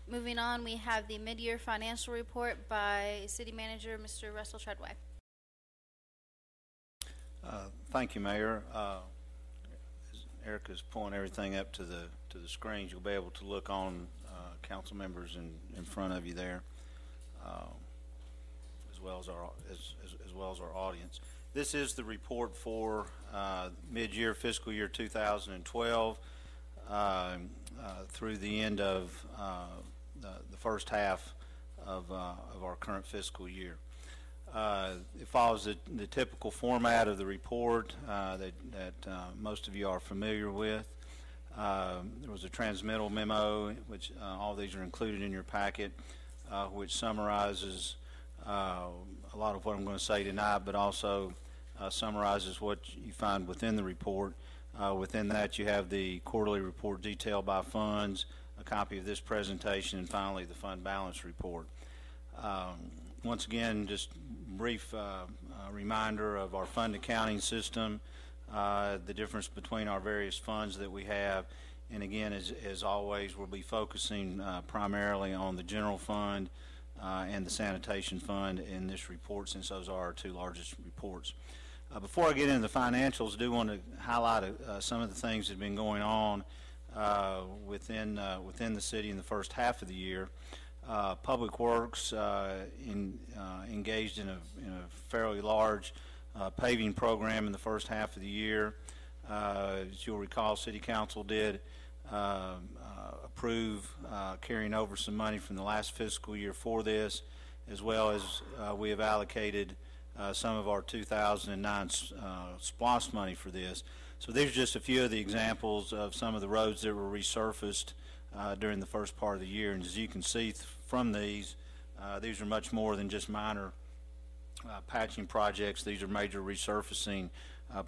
Moving on, we have the mid-year financial report by City Manager Mr. Russell Treadway. Thank you, Mayor. As Erica's pulling everything up to the screens, you'll be able to look on council members in front of you there, as well as our audience. This is the report for mid-year fiscal year 2012 through the end of the first half of our current fiscal year. It follows the typical format of the report that most of you are familiar with. There was a transmittal memo, which all these are included in your packet, which summarizes a lot of what I'm going to say tonight, but also summarizes what you find within the report. Within that, you have the quarterly report detailed by funds, a copy of this presentation, and finally the fund balance report. Once again, just brief reminder of our fund accounting system, the difference between our various funds that we have, and again, as always, we'll be focusing primarily on the general fund and the sanitation fund in this report, since those are our two largest reports. Before I get into the financials, I do want to highlight some of the things that have been going on within the city in the first half of the year. Public Works engaged in a fairly large paving program in the first half of the year. As you'll recall, City Council did approve carrying over some money from the last fiscal year for this, as well as we have allocated some of our 2009 SPLOST money for this. So these are just a few of the examples of some of the roads that were resurfaced during the first part of the year. And as you can see from these are much more than just minor patching projects. These are major resurfacing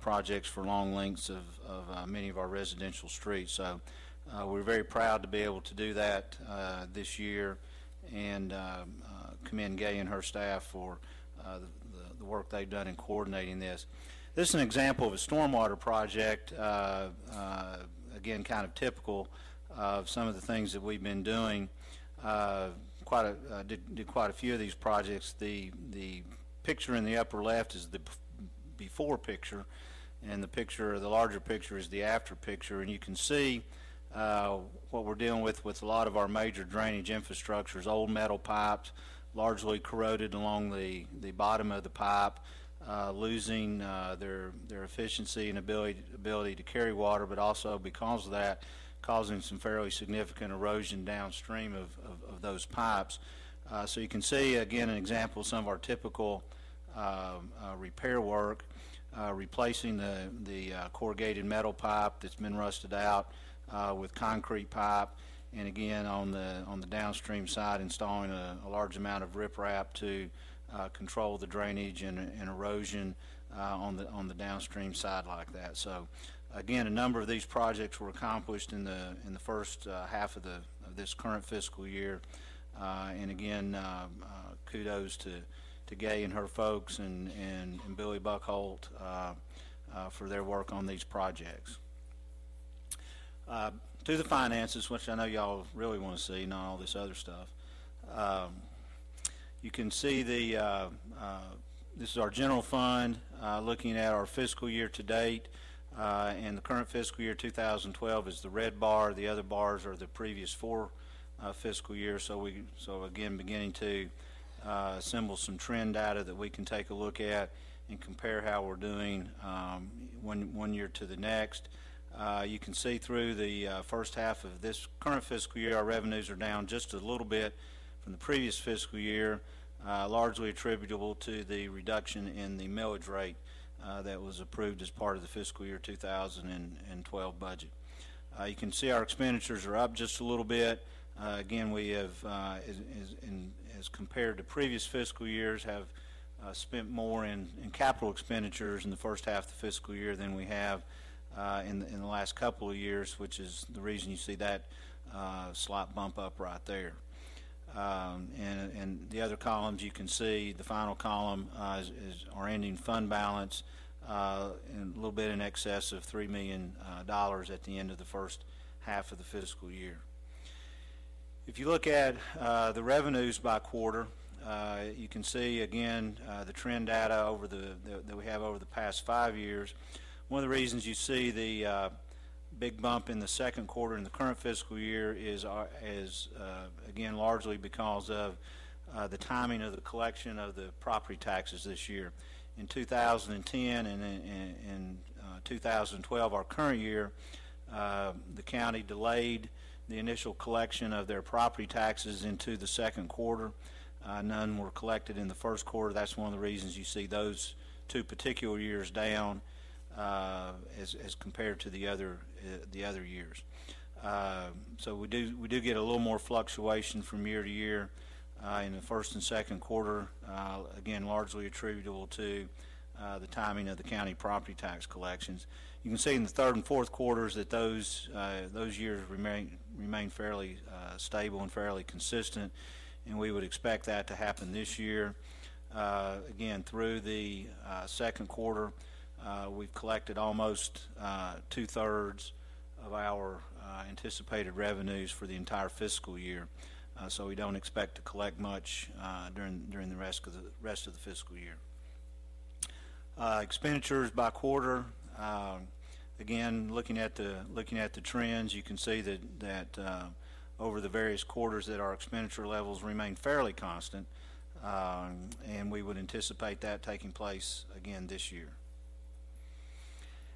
projects for long lengths of many of our residential streets. So we're very proud to be able to do that this year, and commend Gay and her staff for the work they've done in coordinating this. This is an example of a stormwater project, again, kind of typical of some of the things that we've been doing. Did quite a few of these projects. The picture in the upper left is the before picture, and the larger picture is the after picture, and you can see what we're dealing with a lot of our major drainage infrastructures: old metal pipes, largely corroded along the bottom of the pipe, losing their efficiency and ability to carry water, but also because of that, causing some fairly significant erosion downstream of those pipes. So you can see, again, an example of some of our typical repair work, replacing the corrugated metal pipe that's been rusted out with concrete pipe, and again on the downstream side, installing a large amount of riprap to control the drainage and erosion on the downstream side like that. So again, a number of these projects were accomplished in the first half of this current fiscal year, and again, kudos to Gay and her folks and Billy Buckholt for their work on these projects. To the finances, which I know y'all really want to see, not all this other stuff. You can see this is our general fund, looking at our fiscal year to date, and the current fiscal year 2012 is the red bar. The other bars are the previous four fiscal years. So again, beginning to assemble some trend data that we can take a look at and compare how we're doing one year to the next. You can see through the first half of this current fiscal year, our revenues are down just a little bit from the previous fiscal year, largely attributable to the reduction in the millage rate that was approved as part of the fiscal year 2012 budget. You can see our expenditures are up just a little bit. Again, we have, as compared to previous fiscal years, have spent more in capital expenditures in the first half of the fiscal year than we have in the last couple of years, which is the reason you see that slight bump up right there. And the other columns, you can see the final column is our ending fund balance, and a little bit in excess of $3 million at the end of the first half of the fiscal year. If you look at the revenues by quarter, you can see again the trend data over that we have over the past 5 years. One of the reasons you see the big bump in the second quarter in the current fiscal year is again largely because of the timing of the collection of the property taxes this year. In 2010 and in 2012, our current year, the county delayed the initial collection of their property taxes into the second quarter. None were collected in the first quarter. That's one of the reasons you see those 2 particular years down as compared to the other years. So we do get a little more fluctuation from year to year in the first and second quarter, again largely attributable to the timing of the county property tax collections. You can see in the third and fourth quarters that those years remain fairly stable and fairly consistent, and we would expect that to happen this year. Again, through the second quarter, we've collected almost 2/3 of our anticipated revenues for the entire fiscal year. So we don't expect to collect much during the rest of the fiscal year. Expenditures by quarter. Again, looking at the trends, you can see that over the various quarters that our expenditure levels remain fairly constant, and we would anticipate that taking place again this year.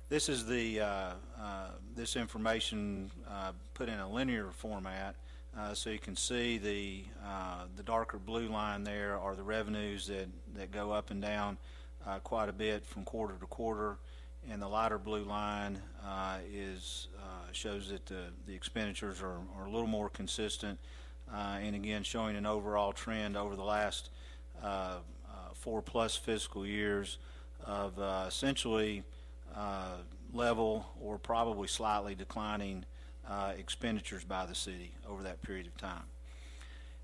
This is this information put in a linear format, so you can see the darker blue line there are the revenues that go up and down quite a bit from quarter to quarter, and the lighter blue line shows that the expenditures are a little more consistent, and again showing an overall trend over the last 4+ fiscal years of essentially level or probably slightly declining expenditures by the city over that period of time.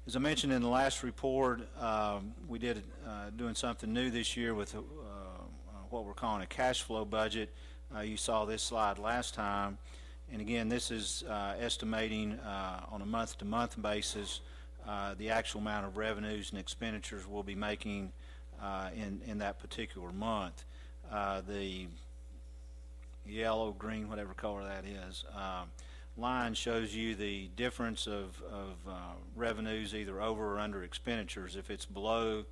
As I mentioned in the last report, we did doing something new this year with what we're calling a cash flow budget. You saw this slide last time, and again this is estimating on a month-to-month basis the actual amount of revenues and expenditures we'll be making in that particular month. The yellow, green, whatever color that is, line shows you the difference of revenues either over or under expenditures. If it's below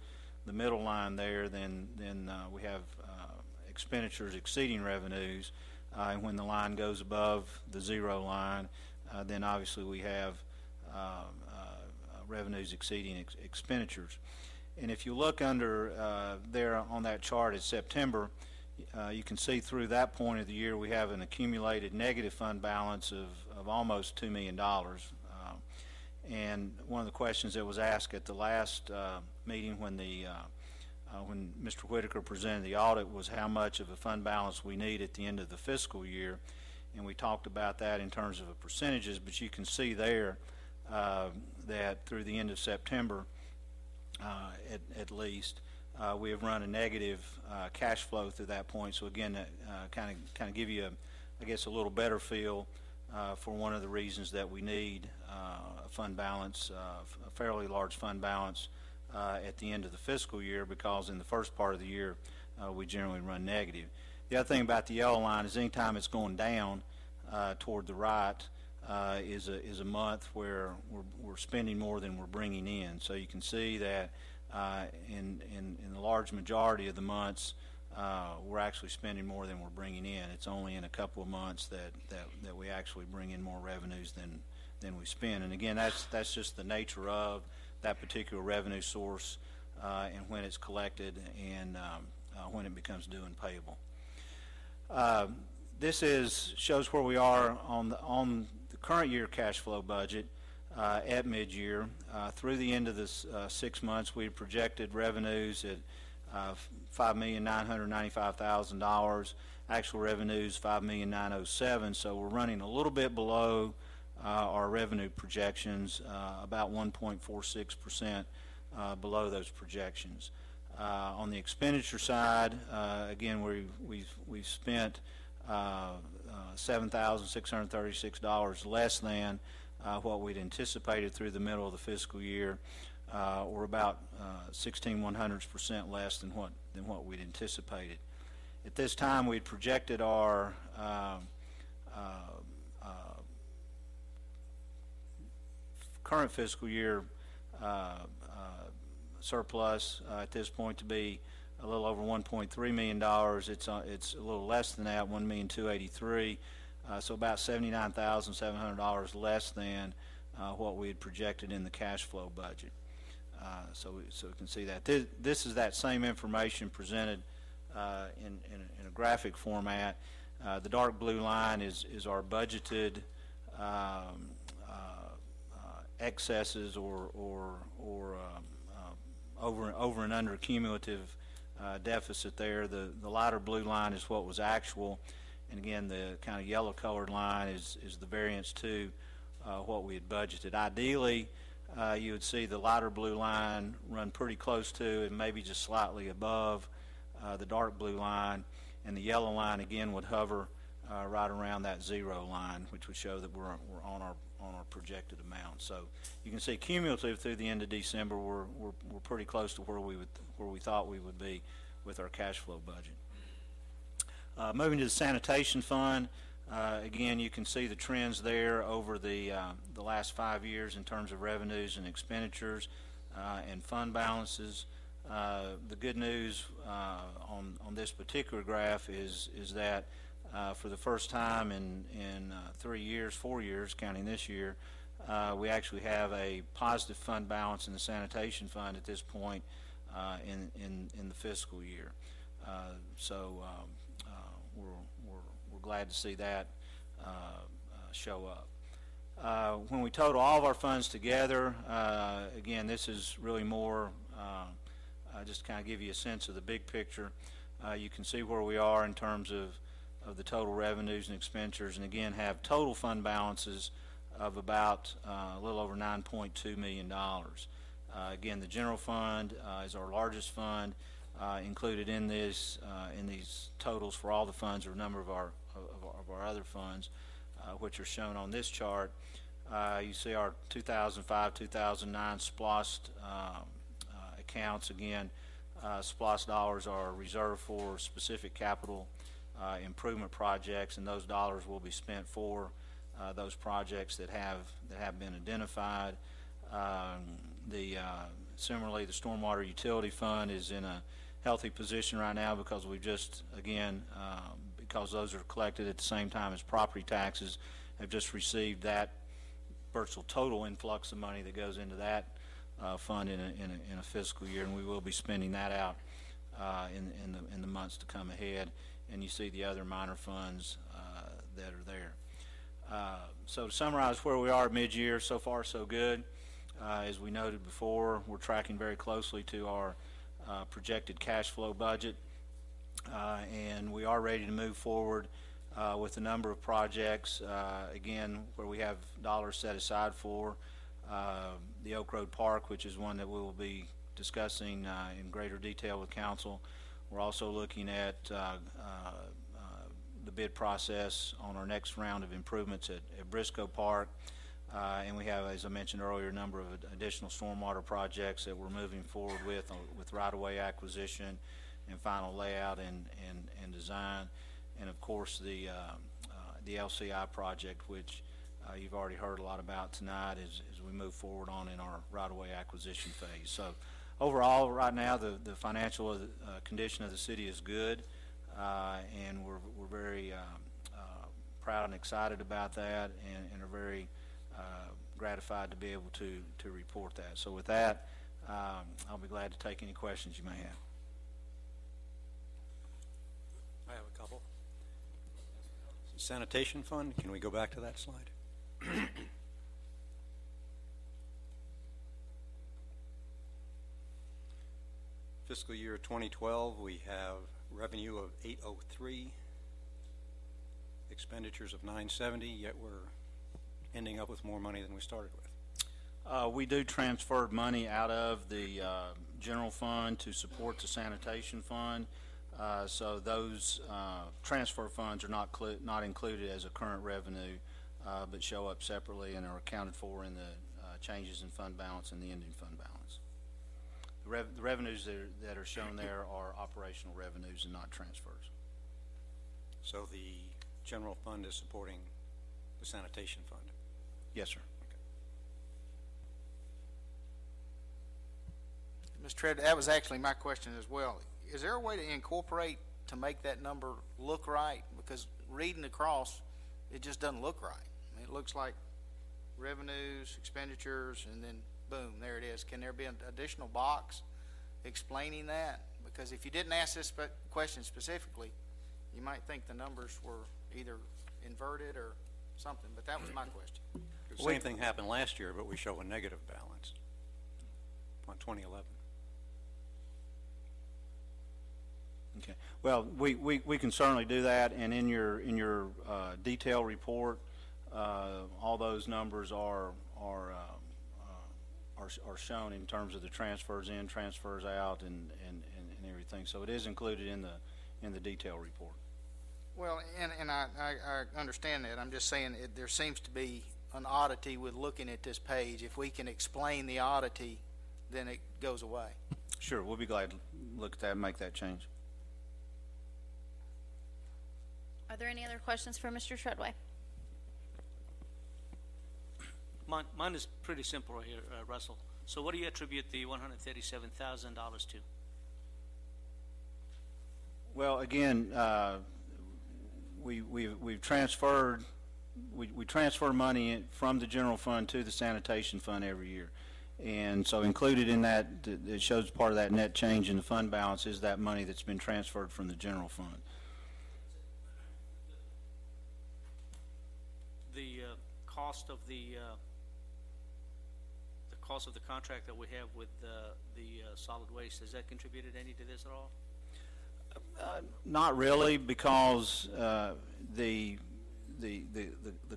the middle line there, then we have expenditures exceeding revenues, and when the line goes above the 0 line, then obviously we have revenues exceeding expenditures. And if you look under there on that chart at September, you can see through that point of the year we have an accumulated negative fund balance of almost $2 million. And one of the questions that was asked at the last meeting when Mr. Whitaker presented the audit was how much of a fund balance we need at the end of the fiscal year, and we talked about that in terms of percentages, but you can see there that through the end of September at least we have run a negative cash flow through that point. So again, kind of give you I guess a little better feel for one of the reasons that we need a fund balance, a fairly large fund balance at the end of the fiscal year, because in the first part of the year we generally run negative. The other thing about the yellow line is anytime it's going down toward the right is a month where we're spending more than we're bringing in. So you can see that in the large majority of the months we're actually spending more than we're bringing in. It's only in a couple of months that we actually bring in more revenues than we spend. And again, that's just the nature of that particular revenue source and when it's collected and when it becomes due and payable. This shows where we are on the current year cash flow budget at mid-year. Through the end of this 6 months, we projected revenues at $5,995,000. Actual revenues $5,907,000. So we're running a little bit below our revenue projections, about 1.46% below those projections. On the expenditure side, again, we've spent $7,636 less than what we'd anticipated through the middle of the fiscal year, or about 16/100% less than what we'd anticipated. At this time, we'd projected our current fiscal year surplus at this point to be a little over $1.3 million. It's a little less than that, $1,283,000. So about $79,700 less than what we had projected in the cash flow budget. So we can see that this is that same information presented in a graphic format. The dark blue line is our budgeted excesses or over and under cumulative deficit there. The lighter blue line is what was actual, and again the kind of yellow colored line is the variance to what we had budgeted. Ideally, you would see the lighter blue line run pretty close to and maybe just slightly above the dark blue line, and the yellow line again would hover right around that zero line, which would show that we're on our projected amount. So you can see cumulative through the end of December, we're pretty close to where we thought we would be with our cash flow budget. Moving to the Sanitation Fund, again you can see the trends there over the last 5 years in terms of revenues and expenditures and fund balances. The good news on this particular graph is that for the first time in 4 years, counting this year, we actually have a positive fund balance in the Sanitation Fund at this point in the fiscal year. So we're glad to see that show up. When we total all of our funds together, again, this is really more just to kind of give you a sense of the big picture. You can see where we are in terms of the total revenues and expenditures, and again have total fund balances of about a little over $9.2 million. Again, the general fund is our largest fund. Included in these totals for all the funds are a number of our other funds, which are shown on this chart. You see our 2005-2009 SPLOST accounts. Again, SPLOST dollars are reserved for specific capital improvement projects, and those dollars will be spent for those projects that have been identified. Similarly, the Stormwater Utility Fund is in a healthy position right now because we've just, again, because those are collected at the same time as property taxes, have just received that virtual total influx of money that goes into that fund in a fiscal year, and we will be spending that out in the months to come ahead. And you see the other minor funds that are there. So to summarize where we are mid-year, so far so good. As we noted before, we're tracking very closely to our projected cash flow budget, and we are ready to move forward with a number of projects, again, where we have dollars set aside for the Oak Road Park, which is one that we will be discussing in greater detail with council. We're also looking at the bid process on our next round of improvements at Briscoe Park, and we have, as I mentioned earlier, a number of additional stormwater projects that we're moving forward with right-of-way acquisition and final layout and design, and of course the LCI project, which you've already heard a lot about tonight as we move forward on in our right-of-way acquisition phase. So overall, right now, the financial condition of the city is good, and we're very proud and excited about that, and are very gratified to be able to report that. So with that, I'll be glad to take any questions you may have. I have a couple. Sanitation Fund, can we go back to that slide? Fiscal year 2012, we have revenue of 803, expenditures of 970, yet we're ending up with more money than we started with. We do transfer money out of the general fund to support the Sanitation Fund, so those transfer funds are not included as a current revenue but show up separately and are accounted for in the changes in fund balance and the ending fund balance. The revenues that are shown there are operational revenues and not transfers. So the general fund is supporting the sanitation fund? Yes, sir. Mr. Tread, that was actually my question as well. Is there a way to incorporate to make that number look right? Because reading across, it just doesn't look right. I mean, it looks like revenues, expenditures, and then boom, there it is. Can there be an additional box explaining that? Because if you didn't ask this question specifically, you might think the numbers were either inverted or something, but that was my question. The same thing happened last year, but we show a negative balance on 2011. Okay. Well, we can certainly do that, and in your detail report, all those numbers are shown in terms of the transfers in, transfers out, and everything. So it is included in the detail report. Well, and I understand that. I'm just saying there seems to be an oddity with looking at this page. If we can explain the oddity, then it goes away. Sure, we'll be glad to look at that and make that change. Are there any other questions for Mr. Treadway? Mine is pretty simple right here, Russell. So what do you attribute the $137,000 to? Well, again, we've transferred we transfer money from the general fund to the sanitation fund every year, and so included in that, it shows part of that net change in the fund balance is that money that's been transferred from the general fund. The cost of the contract that we have with the solid waste, has that contributed any to this at all? Not really, because the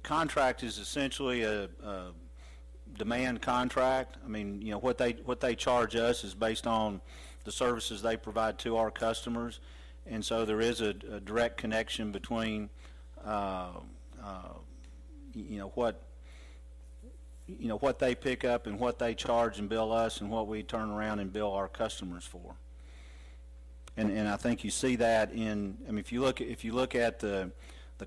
contract is essentially a demand contract. I mean, you know, what they charge us is based on the services they provide to our customers, and so there is a direct connection between what they pick up and what they charge and bill us and what we turn around and bill our customers for. And I think you see that in, I mean, if you look at the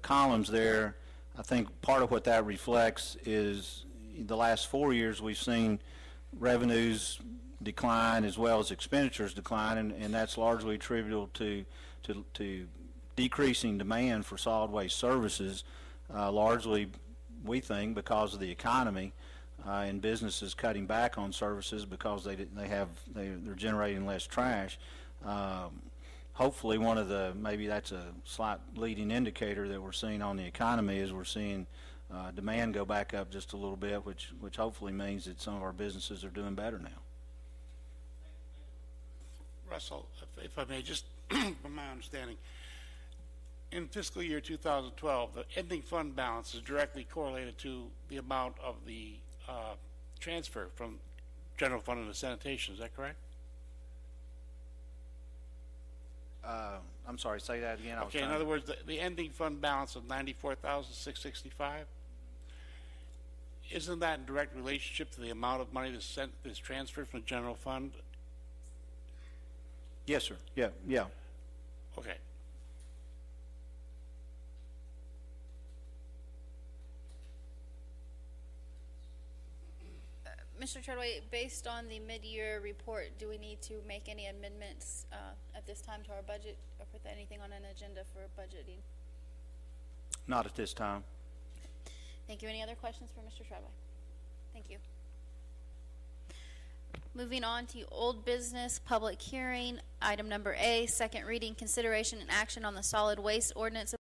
columns there, I think part of what that reflects is the last 4 years we've seen revenues decline as well as expenditures decline, and that's largely attributable to decreasing demand for solid waste services, largely we think because of the economy and businesses cutting back on services because they're generating less trash. Hopefully maybe that's a slight leading indicator that we're seeing on the economy is we're seeing demand go back up just a little bit, which hopefully means that some of our businesses are doing better now. Russell, if I may, just from my understanding, in fiscal year 2012, the ending fund balance is directly correlated to the amount of the transfer from general fund into sanitation. Is that correct? I'm sorry, say that again. Okay, in other words, the ending fund balance of $94,665, isn't that in direct relationship to the amount of money that's transferred from the general fund? Yes, sir. Yeah. Okay. Mr. Treadway, based on the mid-year report, do we need to make any amendments at this time to our budget or put anything on an agenda for budgeting? Not at this time. Thank you. Any other questions for Mr. Treadway? Thank you. Moving on to old business, public hearing. Item number A, second reading, consideration and action on the solid waste ordinance